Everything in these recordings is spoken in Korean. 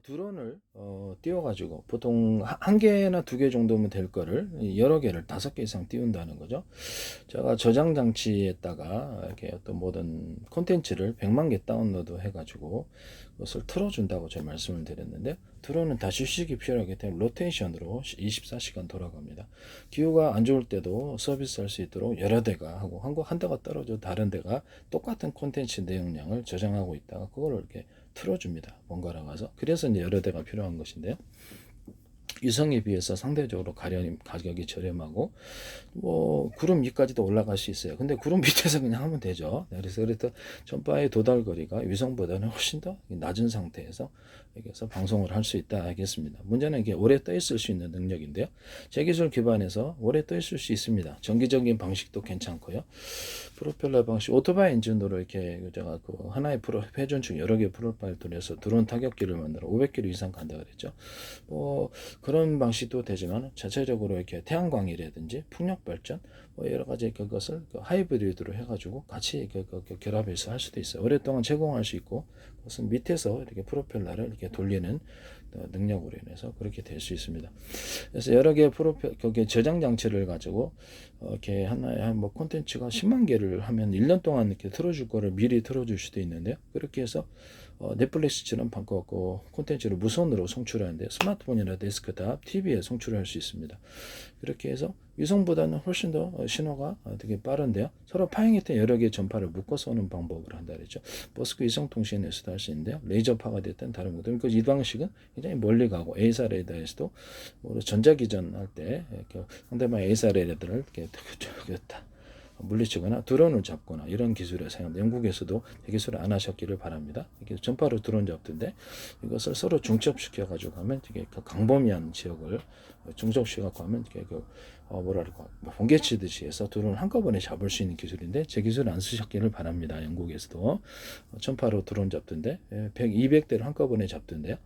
드론을 띄워가지고 보통 한 개나 두 개 정도면 될 거를 여러 개를 5개 이상 띄운다는 거죠. 제가 저장 장치에다가 이렇게 어떤 모든 콘텐츠를 100만 개 다운로드 해가지고 그것을 틀어준다고 제가 말씀을 드렸는데, 드론은 다시 휴식이 필요하기 때문에 로테이션으로 24시간 돌아갑니다. 기후가 안 좋을 때도 서비스할 수 있도록 여러 대가 하고, 한 대가 떨어져 다른 데가 똑같은 콘텐츠 내용량을 저장하고 있다가 그걸 이렇게 틀어줍니다. 번갈아 가서. 그래서 이제 여러 대가 필요한 것인데요. 위성에 비해서 상대적으로 가격이 저렴하고, 뭐 구름 위까지도 올라갈 수 있어요. 근데 구름 밑에서 그냥 하면 되죠. 그래서 전파의 도달 거리가 위성보다는 훨씬 더 낮은 상태에서 여기서 방송을 할 수 있다 하겠습니다. 문제는 이게 오래 떠 있을 수 있는 능력인데요. 제 기술 기반에서 오래 떠 있을 수 있습니다. 정기적인 방식도 괜찮고요. 프로펠러 방식, 오토바이 엔진으로 이렇게 제가 그 하나의 회전축 여러 개 프로펠러 돌려서 드론 타격기를 만들어 500km 이상 간다 그랬죠. 뭐 그런 방식도 되지만, 자체적으로 이렇게 태양광이라든지 풍력 발전, 뭐 여러 가지 그것을 하이브리드로 해가지고 같이 결합해서 할 수도 있어요. 오랫동안 제공할 수 있고, 그것은 밑에서 이렇게 프로펠러를 이렇게 돌리는 능력으로 인해서 그렇게 될 수 있습니다. 그래서 여러 개의 거기에 저장 장치를 가지고 이렇게 하나의 뭐 콘텐츠가 10만 개를 하면 1년 동안 이렇게 틀어줄 거를 미리 틀어줄 수도 있는데요. 그렇게 해서 넷플릭스처럼 바꿔갖고 콘텐츠를 무선으로 송출하는데, 스마트폰이나 데스크탑, TV에 송출할 수 있습니다. 그렇게 해서 위성보다는 훨씬 더 신호가 되게 빠른데요. 서로 파행했던 여러 개의 전파를 묶어 쏘는 방법을 한다 그랬죠. 버스크 위성통신에서도 할 수 있는데요. 레이저파가 됐든 다른 것들, 이 방식은 굉장히 멀리 가고, A사 레이더에서도 전자기전 할 때 상대방 A사 레이더를 이렇게 물리치거나 드론을 잡거나 이런 기술을 사용합니다. 영국에서도 대기술을 안 하셨기를 바랍니다. 이게 전파로 드론 잡던데, 이것을 서로 중첩시켜 가지고 하면 되게 광범위한 지역을 중첩시켜 갖고 하면 되게 뭐랄까 번개 치듯이 해서 드론을 한꺼번에 잡을 수 있는 기술인데, 제 기술을 안 쓰셨기를 바랍니다. 영국에서도 전파로 드론 잡던데 100, 200대를 한꺼번에 잡던데요.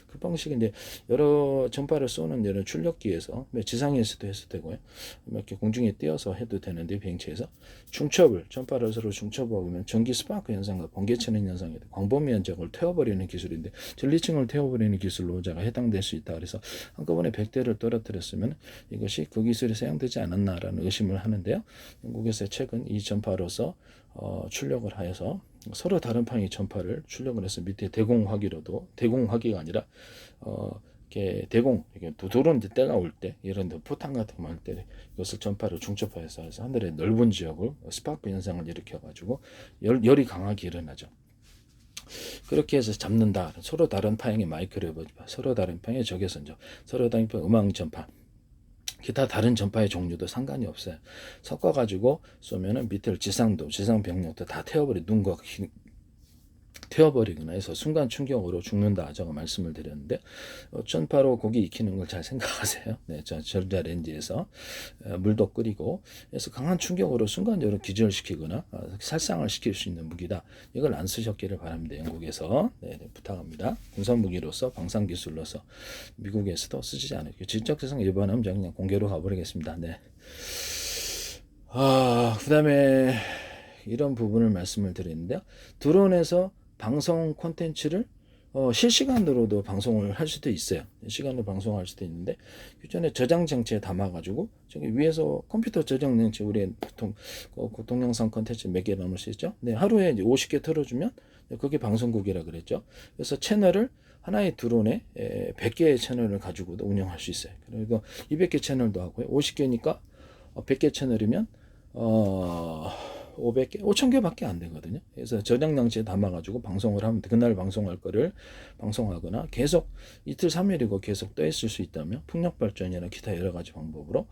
그 방식은 이제 여러 전파를 쏘는 여러 출력기에서 지상에서도 해도 되고요. 이렇게 공중에 띄어서 해도 되는데, 비행체에서 중첩을 전파를 서로 중첩하면 전기 스파크 현상과 번개치는 현상에 광범위한 지역을 태워버리는 기술인데, 전리층을 태워버리는 기술로 제가 해당될 수 있다. 그래서 한꺼번에 100대를 떨어뜨렸으면 이것이 그 기술이 사용되지 않았나라는 의심을 하는데요. 영국에서 최근 이 전파로서 출력을 하여서 서로 다른 방향의 전파를 출력을 해서 밑에 대공화기로도, 대공화기가 아니라 이렇게 이렇게 드론 때가 올 때, 이런 데 포탄 같은 거 할 때 이것을 전파를 중첩해서 해서 하늘의 넓은 지역을 스파크 현상을 일으켜가지고 열이 강하게 일어나죠. 그렇게 해서 잡는다. 서로 다른 파형의 마이크를 서로 다른 파형의 적외선적, 서로 다른 파형의 음악 전파, 기타 다른 전파의 종류도 상관이 없어요. 섞어가지고 쏘면은 밑을 지상 병력도 다 눈과 태워버리거나 해서 순간 충격으로 죽는다, 제가 말씀을 드렸는데, 전파로 고기 익히는 걸 잘 생각하세요. 네, 전자레인지에서 물도 끓이고 해서 강한 충격으로 순간적으로 기절시키거나 살상을 시킬 수 있는 무기다. 이걸 안 쓰셨기를 바랍니다. 영국에서 부탁합니다. 군사무기로서, 방산기술로서 미국에서도 쓰지 않아요. 지적재산 위반하면 그냥 공개로 가버리겠습니다. 네. 그 다음에 이런 부분을 말씀을 드리는데요. 드론에서 방송 콘텐츠를 실시간으로도 방송을 할 수도 있어요. 시간으로 방송할 수도 있는데, 기존에 저장 장치에 담아가지고 저기 위에서 컴퓨터 저장 장치, 우리 보통 동영상 콘텐츠 몇 개 남을 수 있죠. 네, 하루에 이제 50개 틀어주면 그게 방송국이라 그랬죠. 그래서 채널을 하나의 드론에 100개의 채널을 가지고도 운영할 수 있어요. 그리고 200개 채널도 하고요. 50개니까 100개 채널이면 500개, 5,000개밖에 안 되거든요. 그래서 저장 장치에 담아가지고 방송을 하면, 그날 방송할 거를 방송하거나 계속 이틀 3일이고 계속 떠 있을 수 있다면, 풍력 발전이나 기타 여러 가지 방법으로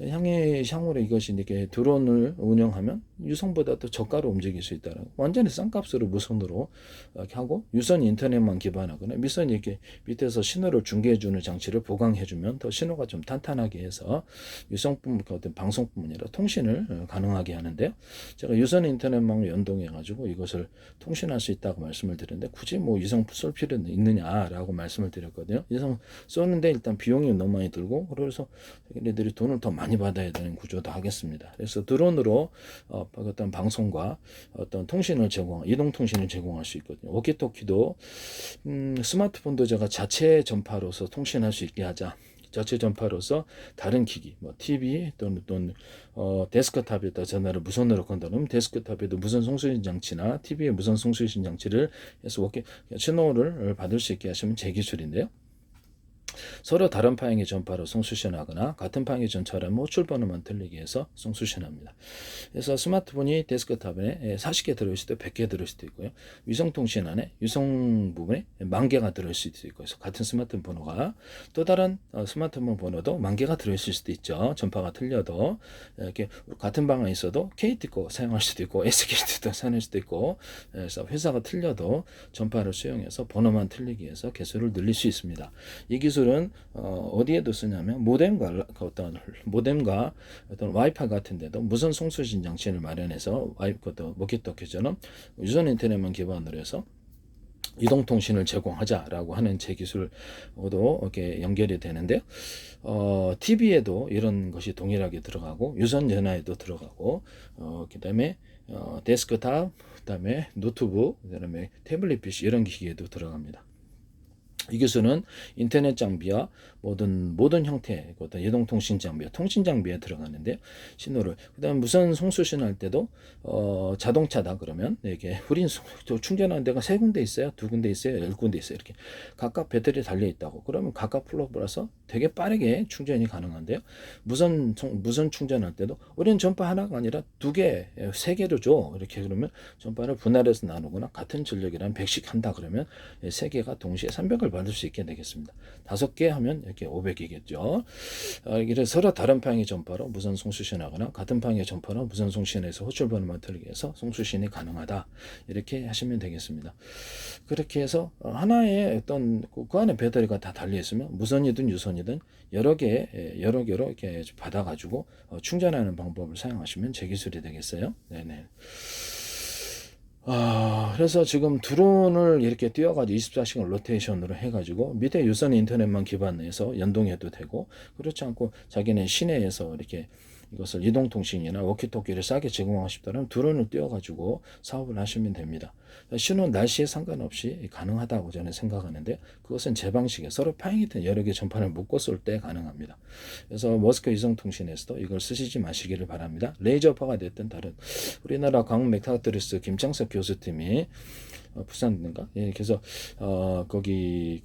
향후로 이것이 이렇게 드론을 운영하면 유선보다 더 저가로 움직일 수 있다는, 완전히 싼 값으로 무선으로 이렇게 하고, 유선 인터넷만 기반하거나 미선이 이렇게 밑에서 신호를 중계해주는 장치를 보강해주면 더 신호가 좀 탄탄하게 해서 유선뿐 어떤 방송뿐만 아니라 통신을 가능하게 하는데요. 제가 유선 인터넷망 연동해 가지고 이것을 통신할 수 있다고 말씀을 드렸는데 굳이 뭐 위성 쏠 필요는 있느냐라고 말씀을 드렸거든요. 위성 쏘는데 일단 비용이 너무 많이 들고 그래서 얘네들이 돈을 더 많이 받아야 되는 구조도 하겠습니다. 그래서 드론으로 어떤 방송과 어떤 통신을 이동 통신을 제공할 수 있거든요. 워키토키도 스마트폰도 제가 자체 전파로서 통신할 수 있게 하자. 자체 전파로서 다른 기기, 뭐 TV 또는 데스크탑에다 전화를 무선으로 건다면 데스크탑에도 무선 송수신 장치나 TV에 무선 송수신 장치를 해서 신호를 받을 수 있게 하시면 제 기술인데요. 서로 다른 파형의 전파로 송수신하거나 같은 파형의 전차라면 호출 번호만 틀리게 해서 송수신합니다. 그래서 스마트폰이 데스크탑에 40개 들어있을 때 100개 들어있을 수도 있고요. 위성통신 안에 위성 부분에 10,000개가 들어있을 수도 있고 그래서 같은 스마트폰 번호가 또 다른 스마트폰 번호도 10,000개가 들어있을 수도 있죠. 전파가 틀려도 이렇게 같은 방에 있어도 KT 거 사용할 수도 있고 SKT도 사용할 수도 있고 그래서 회사가 틀려도 전파를 수용해서 번호만 틀리게 해서 개수를 늘릴 수 있습니다. 이 기술은 어디에도 쓰냐면 모뎀과 어떤 와이파이 같은 데도 무선 송수신 장치를 마련해서 워키토키처럼 유선 인터넷만 기반으로 해서 이동통신을 제공하자라고 하는 제 기술도 이렇게 연결이 되는데요. TV에도 이런 것이 동일하게 들어가고 유선 전화에도 들어가고 그다음에 데스크탑, 그다음에 노트북, 그다음에 태블릿 PC 이런 기기에도 들어갑니다. 이 기술은 인터넷 장비와 모든 형태의 어떤 이동통신 장비와 통신 장비에 들어가는데요. 신호를 그다음 무선 송수신할 때도 자동차다 그러면 이게 우린 충전하는 데가 3군데 있어요, 2군데 있어요, 10군데 있어요. 이렇게 각각 배터리 달려 있다고 그러면 각각 플러그라서 되게 빠르게 충전이 가능한데요. 무선 충전할 때도 우리는 전파 하나가 아니라 2개, 3개로 줘 이렇게 그러면 전파를 분할해서 나누거나 같은 전력이라면 100씩 한다 그러면 3개가 동시에 300을 받을 수 있게 되겠습니다. 5개 하면 이렇게 500이겠죠. 이래 서로 다른 방향의 전파로 무선 송수신하거나 같은 방향의 전파로 무선 송신해서 호출 번호만 틀리게 해서 송수신이 가능하다. 이렇게 하시면 되겠습니다. 그렇게 해서 하나의 어떤 그 안에 배터리가 다 달려 있으면 무선이든 유선이든 여러 개로 이렇게 받아가지고 충전하는 방법을 사용하시면 제 기술이 되겠어요. 네네. 그래서 지금 드론을 이렇게 띄워가지고 24시간 로테이션으로 해가지고 밑에 유선 인터넷만 기반해서 연동해도 되고 그렇지 않고 자기네 시내에서 이렇게 이것을 이동통신이나 워키토키를 싸게 제공하고 싶다면 드론을 띄워가지고 사업을 하시면 됩니다. 신호 날씨에 상관없이 가능하다고 저는 생각하는데 그것은 제 방식에 서로 파행이 된 여러 개 전파를 묶어 쏠 때 가능합니다. 그래서 머스크 위성통신에서도 이걸 쓰시지 마시기를 바랍니다. 레이저파가 됐든 다른 우리나라 광맥타트리스 김창석 교수팀이 부산인가? 예, 그래서 거기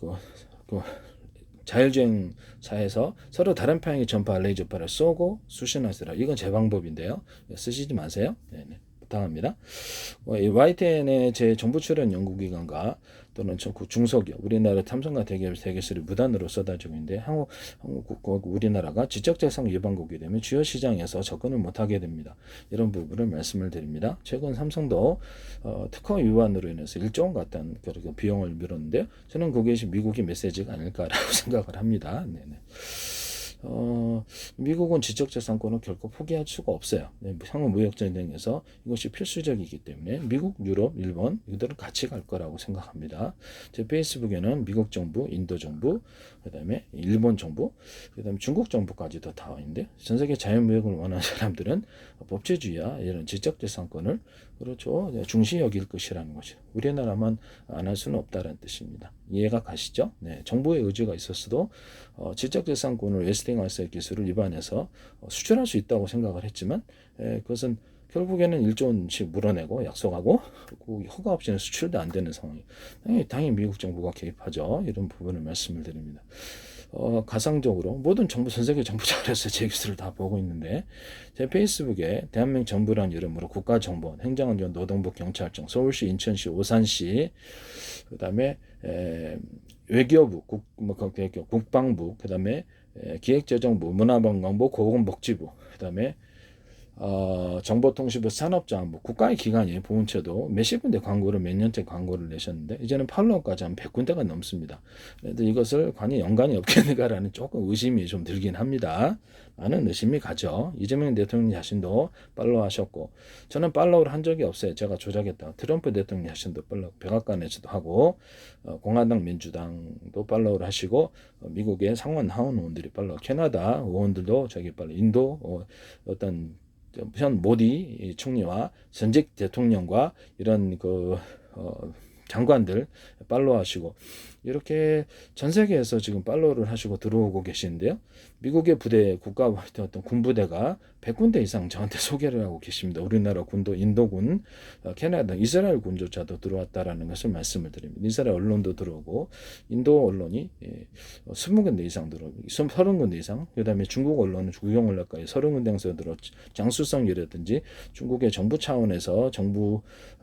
자율주행차에서 서로 다른 방향의 전파 레이저파를 쏘고 수신하시라. 이건 제 방법인데요. 쓰시지 마세요. 네네. 부탁합니다. YTN의 제 정부 출연 연구기관과 또는 중소기업, 우리나라 탐성과 대기업이 무단으로 쏟아지고 있는데 우리나라가 지적재산 위반국이 되면 주요 시장에서 접근을 못하게 됩니다. 이런 부분을 말씀을 드립니다. 최근 삼성도 특허 위반으로 인해서 1조 원 같은 그런 비용을 미뤘는데요. 저는 그것이 미국의 메시지가 아닐까라고 생각을 합니다. 네네. 미국은 지적재산권을 결코 포기할 수가 없어요. 향후 무역전쟁에서 이것이 필수적이기 때문에 미국, 유럽, 일본 이들은 같이 갈 거라고 생각합니다. 제 페이스북에는 미국 정부, 인도 정부, 그 다음에 일본 정부, 그 다음에 중국 정부까지도 다 있는데 전 세계 자유무역을 원하는 사람들은 법치주의와 이런 지적재산권을 그렇죠 중시 여길 것이라는 것이죠. 우리나라만 안 할 수는 없다는 뜻입니다. 이해가 가시죠? 네, 정부의 의지가 있었어도 지적재산권을 웨스팅하우스 기술을 위반해서 수출할 수 있다고 생각을 했지만 그것은 결국에는 1조 원씩 물어내고 약속하고 허가 없이는 수출도 안 되는 상황이 당연히 미국 정부가 개입하죠. 이런 부분을 말씀을 드립니다. 가상적으로 모든 정부 전 세계 정부자료에서 제 기술을 다 보고 있는데 제 페이스북에 대한민국 정부란 이름으로 국가정보원, 행정안전, 노동부, 경찰청, 서울시, 인천시, 오산시, 그 다음에 외교부, 국방부, 그 다음에 기획재정부, 문화관광부, 고공복지부, 그 다음에 정보통신부 산업자원부 국가의 기관이에요. 보훈처도 몇십 군데 광고를 몇 년째 광고를 내셨는데 이제는 팔로워까지 한 100군데가 넘습니다. 그런데 이것을 관이 연관이 없겠는가라는 조금 의심이 좀 들긴 합니다. 많은 의심이 가죠. 이재명 대통령 자신도 팔로우하셨고 저는 팔로우를 한 적이 없어요. 제가 조작했다. 트럼프 대통령 자신도 팔로우 백악관에서도 하고 공화당 민주당도 팔로우를 하시고 미국의 상원 하원 의원들이 팔로우 캐나다 의원들도 저기 팔로우 인도 어떤 현 모디 총리와 전직 대통령과 이런 장관들 팔로우하시고 이렇게 전 세계에서 지금 팔로우를 하시고 들어오고 계시는데요. 미국의 부대 국가 어떤 군부대가 100군데 이상 저한테 소개를 하고 계십니다. 우리나라 군도 인도군, 캐나다, 이스라엘 군조차도 들어왔다라는 것을 말씀을 드립니다. 이스라엘 언론도 들어오고 인도 언론이 20군데 이상 들어오고 30군데 이상 그다음에 중국 언론은 국영 언론까지 30군데에서 들어 장수성이라든지 중국의 정부 차원에서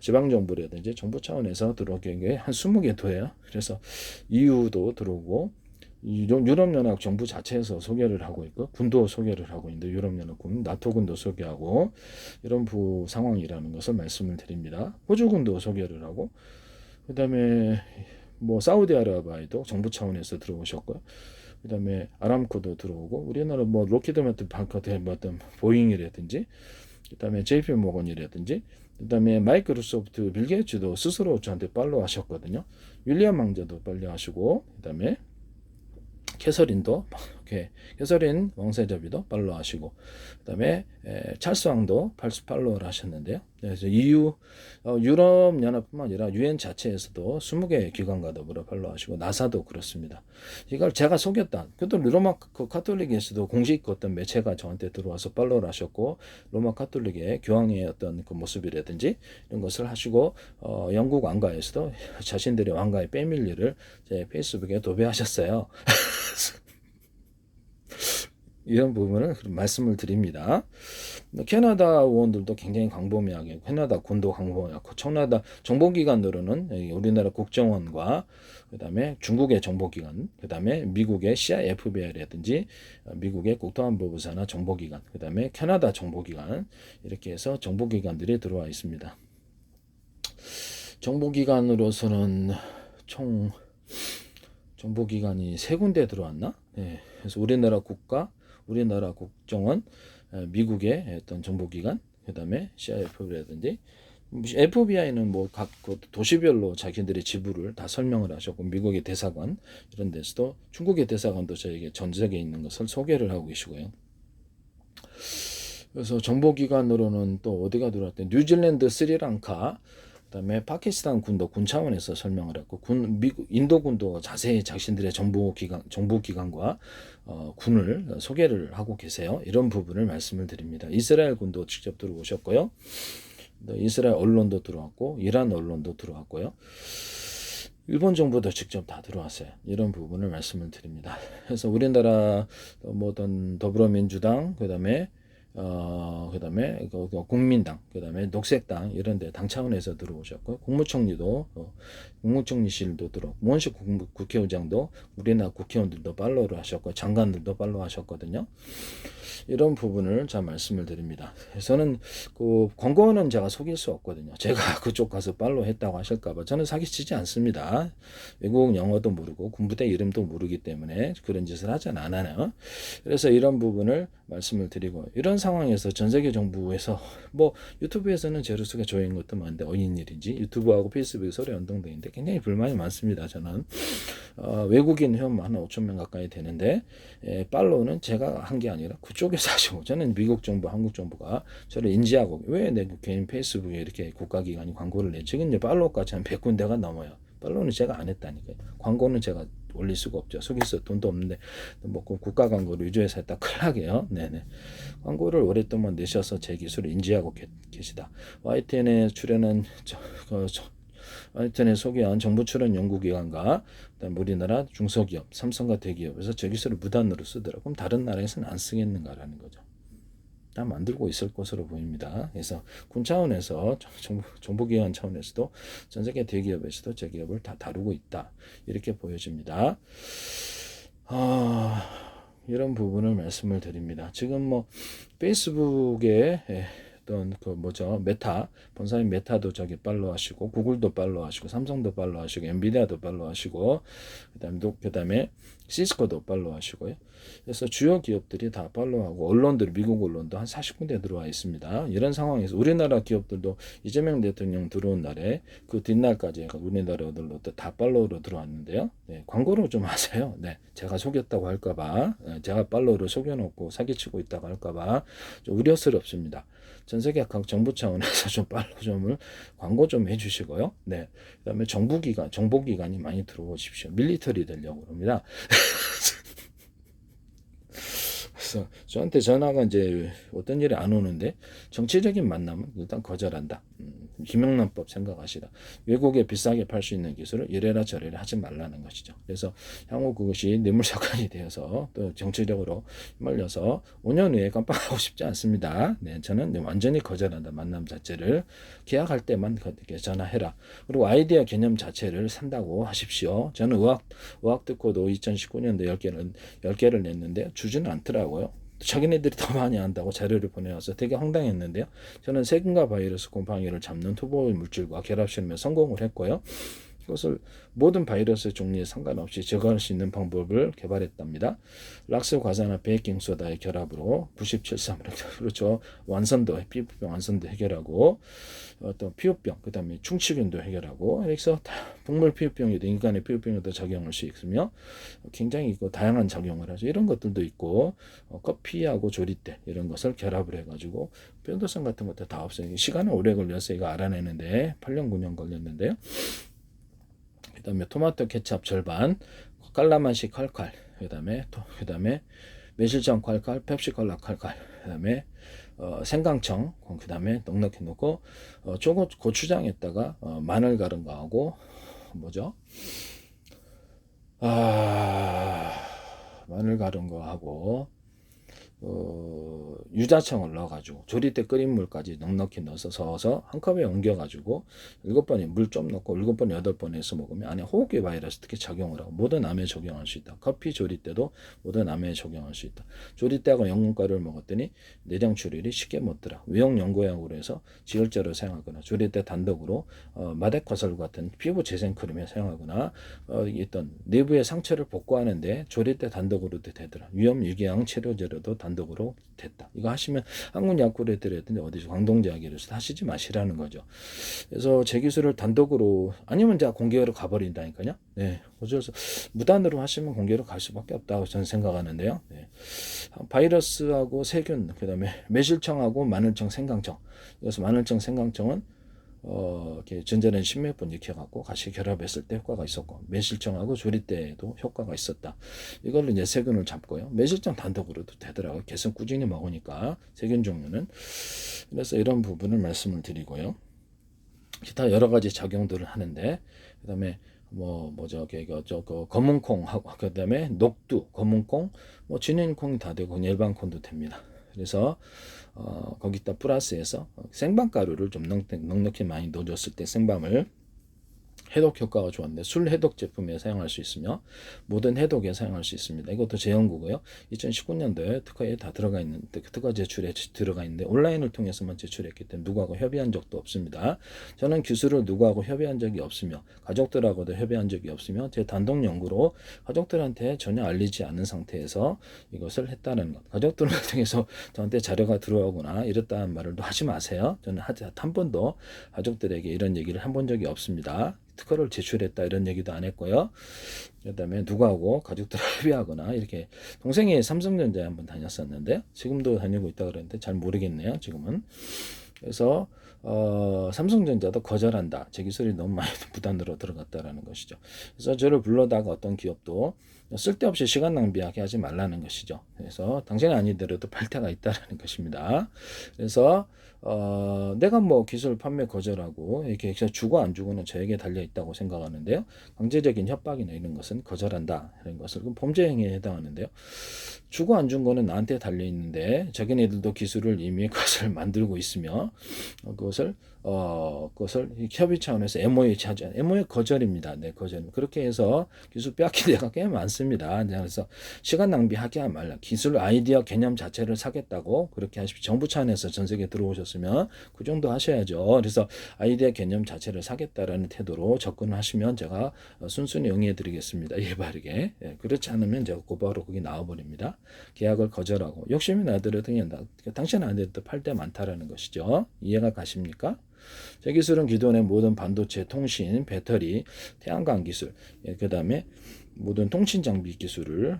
지방정부라든지 정부 차원에서 들어오게 한 20개 도예요. 그래서 EU도 들어오고 유럽연합 정부 자체에서 소개를 하고 있고 군도 소개를 하고 있는데 유럽연합군, 나토군도 소개하고 이런 상황이라는 것을 말씀을 드립니다. 호주군도 소개를 하고 그다음에 뭐 사우디아라비아도 정부 차원에서 들어오셨고요. 그다음에 아람코도 들어오고 우리나라 뭐 로키드마트 어떤 보잉이라든지 그다음에 JP 모건이라든지 그다음에 마이크로소프트 빌 게이츠도 스스로 저한테 팔로우 하셨거든요. 윌리엄 왕자도 팔로우 하시고 그다음에 캐서린 왕세자비도 팔로우 하시고 그다음에 찰스 왕도 팔로우를 하셨는데요. 그래서 EU 유럽 연합뿐만 아니라 UN 자체에서도 20개 기관과 더불어 팔로우 하시고 나사도 그렇습니다. 이걸 제가 속였다. 그것도 로마 카톨릭에서도 공식 어떤 매체가 저한테 들어와서 팔로우를 하셨고 로마 카톨릭의 교황의 어떤 그 모습이라든지 이런 것을 하시고 영국 왕가에서도 자신들의 왕가의 패밀리를 제 페이스북에 도배하셨어요. 이런 부분을 말씀을 드립니다. 캐나다 의원들도 굉장히 광범위하게 캐나다 군도 광범위하고 청나다 정보기관으로는 우리나라 국정원과 그다음에 중국의 정보기관 그다음에 미국의 CIA, FBI라든지 미국의 국토안보부사나 정보기관 그다음에 캐나다 정보기관 이렇게 해서 정보기관들이 들어와 있습니다. 정보기관으로서는 총 정보기관이 3군데 들어왔나? 네. 그래서 우리나라 국정원, 미국의 어떤 정보기관, 그 다음에 CIF라든지 FBI는 뭐 각 도시별로 자기들의 지부를 다 설명을 하셨고 미국의 대사관 이런 데서도 중국의 대사관도 저에게 전 세계에 있는 것을 소개를 하고 계시고요. 그래서 정보기관으로는 또 어디가 들어왔대? 뉴질랜드, 스리랑카 그다음에 파키스탄 군도 군 차원에서 설명을 했고 미국 인도 군도 자세히 자신들의 정보기관과 군을 소개를 하고 계세요. 이런 부분을 말씀을 드립니다. 이스라엘 군도 직접 들어오셨고요. 이스라엘 언론도 들어왔고 이란 언론도 들어왔고요. 일본 정부도 직접 다 들어왔어요. 이런 부분을 말씀을 드립니다. 그래서 우리나라 뭐든 더불어민주당 그다음에 국민당, 그다음에 녹색당 이런 데 당 차원에서 들어오셨고 국무총리실도 들어오고 무원식 국회의장도 우리나라 국회의원들도 팔로우를 하셨고 장관들도 팔로우 하셨거든요. 이런 부분을 잘 말씀을 드립니다. 저는 그 광고는 제가 속일 수 없거든요. 제가 그쪽 가서 팔로우 했다고 하실까봐 저는 사기치지 않습니다. 외국 영어도 모르고 군부대 이름도 모르기 때문에 그런 짓을 하지 않아요. 그래서 이런 부분을 말씀을 드리고 이런 상황에서 전 세계 정부에서 뭐 유튜브에서는 제로스가 조회인 것도 많은데 어인일인지 유튜브하고 페이스북이 서로 연동되는데 굉장히 불만이 많습니다. 저는 외국인 회원 한 5천 명 가까이 되는데 팔로우는 제가 한 게 아니라 그쪽에서 하시고 저는 미국 정부, 한국 정부가 저를 인지하고 왜 내 개인 페이스북에 이렇게 국가기관이 광고를 내? 지금 이제 팔로우까지 한 100군데가 넘어요. 팔로우는 제가 안 했다니까요. 광고는 제가 올릴 수가 없죠. 속일 수 돈도 없는데 뭐 국가 광고를 유저에서 했다 큰일 나게요. 네네. 광고를 오랫동안 내셔서 제 기술을 인지하고 계시다. YTN에 출연한 YTN에 소개한 정부 출연 연구기관과 그다음 우리나라 중소기업, 삼성과 대기업에서 제 기술을 무단으로 쓰더라. 그럼 다른 나라에서는 안 쓰겠는가라는 거죠. 다 만들고 있을 것으로 보입니다. 그래서 군 차원에서 정보기관 차원에서도 전 세계 대기업에서도 제 기업을 다 다루고 있다. 이렇게 보여집니다. 이런 부분을 말씀을 드립니다. 지금 뭐 페이스북에 어떤 그 뭐죠 메타 본사인 메타도 저기 팔로우하시고 구글도 팔로우하시고 삼성도 팔로우하시고 엔비디아도 팔로우하시고 그다음에 시스코도 팔로우하시고요. 그래서 주요 기업들이 다 팔로우하고 언론들 미국 언론도 한 40군데 들어와 있습니다. 이런 상황에서 우리나라 기업들도 이재명 대통령 들어온 날에 그 뒷날까지 우리나라들로 다 팔로우로 들어왔는데요. 네, 광고로 좀 하세요. 네, 제가 속였다고 할까봐 제가 팔로우를 속여놓고 사기치고 있다고 할까봐 좀 우려스럽습니다. 전 세계 각 정부 차원에서 좀 팔로우점을 광고 좀 해주시고요. 네, 그다음에 정보기관이 많이 들어오십시오. 밀리터리 되려고 합니다. 그래서 저한테 전화가 이제 어떤 일이 안 오는데 정치적인 만남은 일단 거절한다. 김영란법 생각하시라. 외국에 비싸게 팔 수 있는 기술을 이래라 저래라 하지 말라는 것이죠. 그래서 향후 그것이 뇌물사건이 되어서 또 정치적으로 휘말려서 5년 후에 깜빡하고 싶지 않습니다. 네, 저는 완전히 거절한다. 만남 자체를 계약할 때만 전화해라. 그리고 아이디어 개념 자체를 산다고 하십시오. 저는 의학 듣고도 2019년도 10개를 냈는데 주지는 않더라고요. 자기네들이 더 많이 한다고 자료를 보내와서 되게 황당했는데요. 저는 세균과 바이러스 곰팡이를 잡는 투보 물질과 결합 실험에 성공을 했고요. 이것을 모든 바이러스 종류에 상관없이 제거할 수 있는 방법을 개발했답니다. 락스 과산화 베이킹 소다의 결합으로 97.3 그렇죠. 피부병 완선도 해결하고 어떤 피부병 그다음에 충치균도 해결하고 그래서 동물 피부병에도 인간의 피부병에도 작용할 수 있으며 굉장히 다양한 작용을 하죠. 이런 것들도 있고 커피하고 조리대 이런 것을 결합을 해가지고 변도성 같은 것도 다 없어요. 시간은 오래 걸렸어요. 이거 알아내는데 8년 9년 걸렸는데요. 그다음에 토마토 케찹 절반, 깔라만시 칼칼, 그다음에 매실청 칼칼, 펩시 콜라 칼칼, 그다음에 생강청, 그다음에 넉넉히 넣고 고추장에다가 마늘 갈은 거하고 뭐죠? 마늘 갈은 거하고 유자청을 넣어가지고 조리대 끓인 물까지 넉넉히 넣어서 저어서 한 컵에 옮겨가지고 7번에 물 좀 넣고 7번, 8번 해서 먹으면 안에 호흡기 바이러스 특히 작용을 하고 모든 암에 적용할 수 있다. 커피 조리대도 모든 암에 적용할 수 있다. 조리대하고 연근가루를 먹었더니 내장 출혈이 쉽게 멎더라. 외형 연고약으로 해서 지혈제로 사용하거나 조리대 단독으로 마데커설 같은 피부 재생 크림에 사용하거나 있던 내부의 상처를 복구하는데 조리대 단독으로도 되더라. 위험 유기양 치료제로도 단독으로 됐다. 이거 하시면 한국약국에 들었더니 어디서 광동제약이라서 하시지 마시라는 거죠. 그래서 제 기술을 단독으로 아니면 제가 공개로 가버린다니까요. 네, 어쩔 수 무단으로 하시면 공개로 갈 수밖에 없다고 저는 생각하는데요. 네. 바이러스하고 세균 그다음에 매실청하고 마늘청 생강청. 그래서 마늘청 생강청은 이렇게 전자레인 10몇 번 익혀갖고 같이 결합했을 때 효과가 있었고 매실청하고 조리대에도 효과가 있었다. 이걸로 이제 세균을 잡고요. 매실청 단독으로도 되더라고요. 계속 꾸준히 먹으니까 세균 종류는. 그래서 이런 부분을 말씀을 드리고요. 기타 여러 가지 작용들을 하는데 그다음에 검은콩하고 그다음에 녹두, 검은콩, 진행콩이 다 되고 일반 콩도 됩니다. 그래서 거기다 플러스해서 생밤가루를 좀 넉넉히 많이 넣어줬을 때 생밤을 해독 효과가 좋았는데 술 해독 제품에 사용할 수 있으며 모든 해독에 사용할 수 있습니다. 이것도 제 연구고요. 2019년도에 특허에 다 들어가 있는데 특허 제출에 들어가 있는데 온라인을 통해서만 제출했기 때문에 누구하고 협의한 적도 없습니다. 저는 기술을 누구하고 협의한 적이 없으며 가족들하고도 협의한 적이 없으며 제 단독 연구로 가족들한테 전혀 알리지 않은 상태에서 이것을 했다는 것. 가족들을 통해서 저한테 자료가 들어오거나 이랬다는 말을 하지 마세요. 저는 한 번도 가족들에게 이런 얘기를 한 번 적이 없습니다. 특허를 제출했다 이런 얘기도 안 했고요. 그다음에 누구하고 가족들 협의하거나 이렇게 동생이 삼성전자에 한번 다녔었는데 지금도 다니고 있다 그랬는데 잘 모르겠네요. 지금은. 그래서 삼성전자도 거절한다. 제 기술이 너무 많이 부담으로 들어갔다라는 것이죠. 그래서 저를 불러다가 어떤 기업도 쓸데없이 시간 낭비하게 하지 말라는 것이죠. 그래서 당신이 아니더라도 팔 때가 있다라는 것입니다. 그래서 내가 기술 판매 거절하고 이렇게 주고 안 주고는 저에게 달려 있다고 생각하는데요. 강제적인 협박이나 이런 것은 거절한다 이런 것을 그럼 범죄 행위에 해당하는데요. 주고 안 준 거는 나한테 달려 있는데 자기네들도 기술을 이미 그것을 만들고 있으며 그것을 그것을 협의 차원에서 MOU 차전, MOU 거절입니다. 네, 거절. 그렇게 해서 기술 빼앗긴 데가 꽤 많습니다. 그래서 시간 낭비하게 하지 말라. 기술 아이디어 개념 자체를 사겠다고 그렇게 하십시오. 정부 차원에서 전 세계 들어오셨으면 그 정도 하셔야죠. 그래서 아이디어 개념 자체를 사겠다라는 태도로 접근하시면 제가 순순히 응해드리겠습니다. 예, 바르게. 예, 그렇지 않으면 제가 곧바로 거기 나와버립니다. 계약을 거절하고 욕심이 나더라도 당신 아들도 팔 때 많다라는 것이죠. 이해가 가십니까? 제 기술은 기존의 모든 반도체, 통신, 배터리, 태양광 기술, 그 다음에 모든 통신 장비 기술을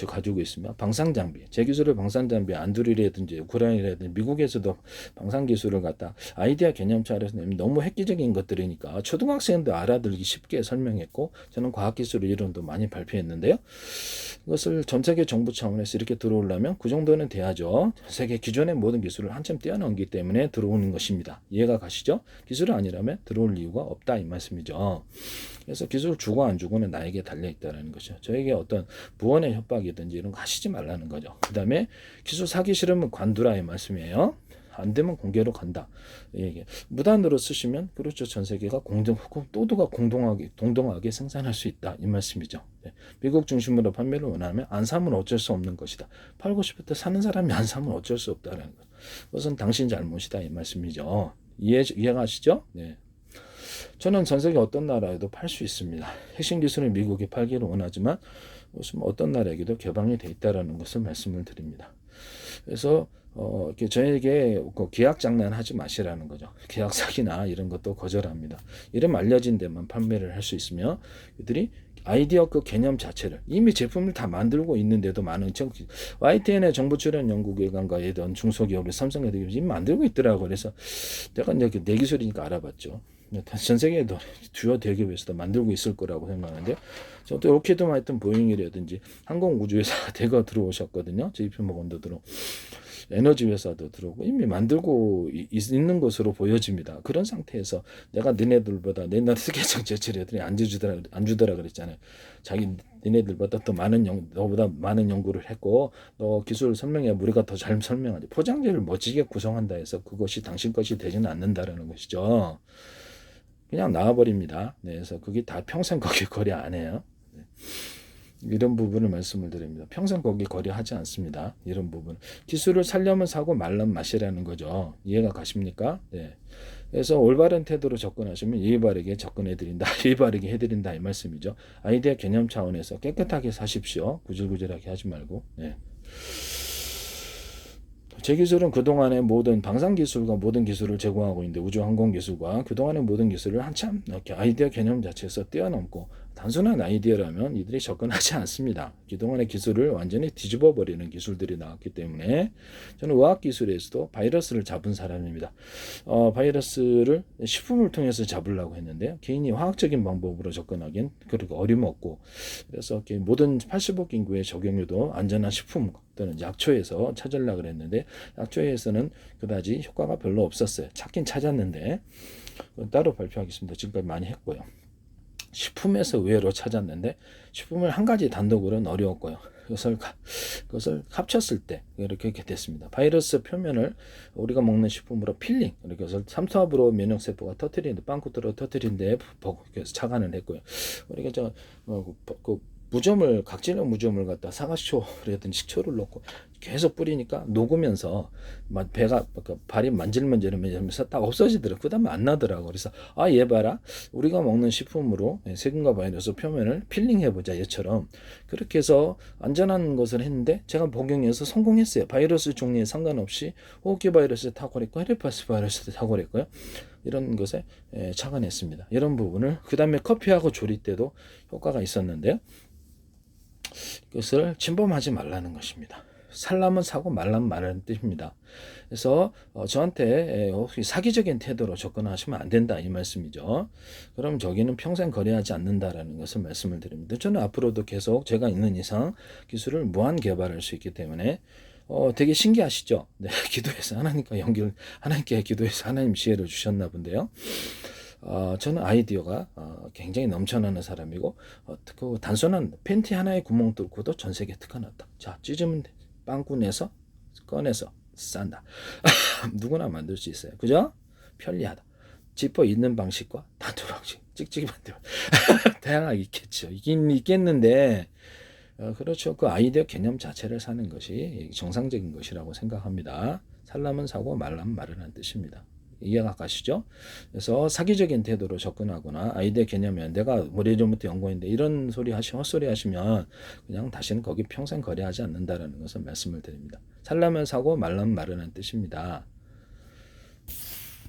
가지고 있으며 방산 장비, 제 기술을 방산 장비 안드로이드라든지 우크라이나라든지 미국에서도 방산 기술을 갖다 아이디어 개념차에서 너무 획기적인 것들이니까 초등학생도 알아들기 쉽게 설명했고 저는 과학기술 이론도 많이 발표했는데요. 이것을 전 세계 정부 차원에서 이렇게 들어오려면 그 정도는 돼야죠. 세계 기존의 모든 기술을 한참 뛰어넘기 때문에 들어오는 것입니다. 이해가 가시죠? 기술이 아니라면 들어올 이유가 없다 이 말씀이죠. 그래서 기술 주고 안 주고는 나에게 달려있다는 거죠. 저에게 어떤 부원의 협박이든지 이런 거 하시지 말라는 거죠. 그 다음에 기술 사기 싫으면 관두라 이 말씀이에요. 안 되면 공개로 간다. 이게 무단으로 쓰시면 그렇죠. 전 세계가 모두가 동등하게 생산할 수 있다 이 말씀이죠. 네. 미국 중심으로 판매를 원하면 안 사면 어쩔 수 없는 것이다. 팔고 싶을 때 사는 사람이 안 사면 어쩔 수 없다는 것. 그것은 당신 잘못이다 이 말씀이죠. 이해가시죠? 네. 저는 전 세계 어떤 나라에도 팔 수 있습니다. 핵심 기술은 미국에 팔기를 원하지만 어떤 나라에게도 개방이 돼 있다는 것을 말씀을 드립니다. 그래서 저에게 계약 장난하지 마시라는 거죠. 계약 사기나 이런 것도 거절합니다. 이름 알려진 데만 판매를 할 수 있으며 이들이 아이디어 그 개념 자체를 이미 제품을 다 만들고 있는데도 많은 YTN의 정부 출연 연구기관과 이런 중소기업을 삼성에도 이미 만들고 있더라고요. 그래서 내가 이제 내 기술이니까 알아봤죠. 전 세계에도 주요 대기업에서도 만들고 있을 거라고 생각하는데 또 로켓드 마이튼 보잉이라든지 항공우주회사가 대거 들어오셨거든요. JP모건도 들어오고 에너지 회사도 들어오고 이미 만들고 있는 것으로 보여집니다. 그런 상태에서 내가 너네들보다 내날 세계적 제철 애들이 안 주더라 그랬잖아요. 너네들보다 더 너보다 많은 연구를 했고 너 기술을 설명해 우리가 더 잘 설명하지. 포장지를 멋지게 구성한다 해서 그것이 당신 것이 되지는 않는다라는 것이죠. 그냥 나와버립니다. 네, 그래서 그게 다 평생 거기 거래 안 해요. 네. 이런 부분을 말씀을 드립니다. 평생 거기 거래하지 않습니다. 이런 부분. 기술을 살려면 사고 말려면 마시라는 거죠. 이해가 가십니까? 네. 그래서 올바른 태도로 접근하시면 예의 바르게 접근해드린다. 예의 바르게 해드린다. 이 말씀이죠. 아이디어 개념 차원에서 깨끗하게 사십시오. 구질구질하게 하지 말고. 네. 제 기술은 그동안의 모든 방산 기술과 모든 기술을 제공하고 있는데 우주 항공 기술과 그동안의 모든 기술을 한참 이렇게 아이디어 개념 자체에서 뛰어넘고 단순한 아이디어라면 이들이 접근하지 않습니다. 그동안의 기술을 완전히 뒤집어 버리는 기술들이 나왔기 때문에 저는 의학 기술에서도 바이러스를 잡은 사람입니다. 바이러스를 식품을 통해서 잡으려고 했는데요. 개인이 화학적인 방법으로 접근하기엔 그렇게 어림없고 그래서 모든 85억 인구의 적용률도 안전한 식품 또는 약초에서 찾으려고 했는데 약초에서는 그다지 효과가 별로 없었어요. 찾긴 찾았는데 따로 발표하겠습니다. 지금까지 많이 했고요. 식품에서 의외로 찾았는데 식품을 한 가지 단독으로는 어려웠고요. 그것을 합쳤을 때 이렇게 됐습니다. 바이러스 표면을 우리가 먹는 식품으로 필링 이렇게 해서 삼투압으로 면역세포가 터뜨리는데 빵꾸트로 터뜨리는데 그래서 착안을 했고요. 우리가 무좀을 각질의 무좀을 갖다 사과초라든지 식초를 넣고 계속 뿌리니까 녹으면서 배가 발이 만질만질하면서 딱 없어지더라고. 그다음에 안 나더라고. 그래서 얘 봐라. 우리가 먹는 식품으로 세균과 바이러스 표면을 필링해보자 얘처럼 그렇게 해서 안전한 것을 했는데 제가 복용해서 성공했어요. 바이러스 종류에 상관없이 호흡기 바이러스 탁월했고 헤르페스 바이러스도 탁월했고요. 이런 것에 착안했습니다. 이런 부분을 그 다음에 커피하고 조리 때도 효과가 있었는데요. 그것을 침범하지 말라는 것입니다. 살라면 사고 말라면 말하는 뜻입니다. 그래서 저한테 혹시 사기적인 태도로 접근하시면 안 된다 이 말씀이죠. 그럼 저기는 평생 거래하지 않는다라는 것을 말씀을 드립니다. 저는 앞으로도 계속 제가 있는 이상 기술을 무한 개발할 수 있기 때문에 되게 신기하시죠? 네, 기도해서 하나님께 기도해서 하나님 지혜를 주셨나 본데요. 저는 아이디어가 굉장히 넘쳐나는 사람이고 그 단순한 팬티 하나에 구멍 뚫고도 전 세계에 특화났다. 자, 찢으면 돼. 빵꾸 내서 꺼내서 싼다. 누구나 만들 수 있어요. 그죠? 편리하다. 지퍼 있는 방식과 반대 방식, 찍찍이 반대 다양하게 있겠죠. 있긴 있겠는데 그렇죠. 그 아이디어 개념 자체를 사는 것이 정상적인 것이라고 생각합니다. 살라면 사고 말라면 말이라는 뜻입니다. 이해가 가시죠? 그래서 사기적인 태도로 접근하거나 아이디어 개념에 내가 오래전부터 연구했는데 이런 소리 헛소리 하시면 그냥 다시는 거기 평생 거래하지 않는다라는 것을 말씀을 드립니다. 살라면 사고 말라면 말이라는 뜻입니다.